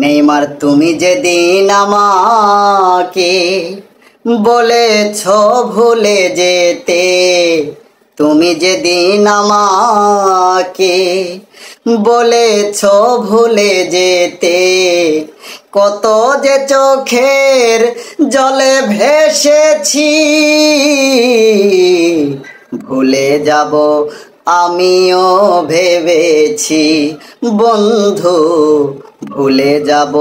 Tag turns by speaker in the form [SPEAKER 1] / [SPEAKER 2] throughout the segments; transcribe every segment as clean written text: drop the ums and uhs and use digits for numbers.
[SPEAKER 1] Neymar তুমি যেদিন আমাকে বলেছ ভুলে যেতে, তুমি যেদিন আমাকে বলেছ ভুলে যেতে, কত যে চোখের জলে ভেসেছি, ভুলে যাব আমিও ভেবেছি বন্ধু, ভুলে যাব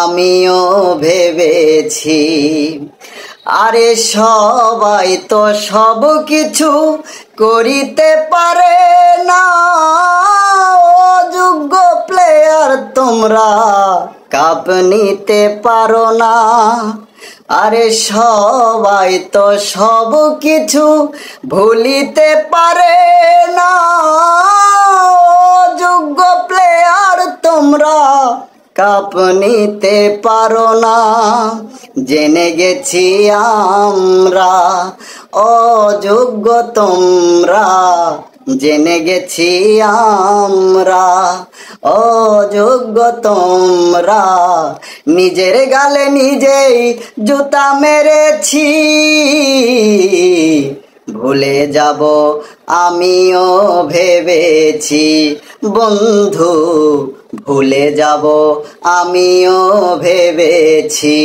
[SPEAKER 1] আমিও ভেবেছি। আরে সবাই তো সব কিছু করিতে পারে না, অযোগ্য প্লেয়ার তোমরা কাপ নিতে পারো না। আরে সবাই তো সব কিছু ভুলিতে পারে না, অযোগ্য প্লেয়ার তোমরা কাপ নিতে পারো না। জেনে গেছি আমরা অযোগ্য তোমরা, জেনে গেছি আমরা অযোগ্য তোমরা, নিজের গালে নিজেই জুতা মেরেছি, ভুলে যাব আমিও ভেবেছি বন্ধু, ভুলে যাব আমিও ভেবেছি।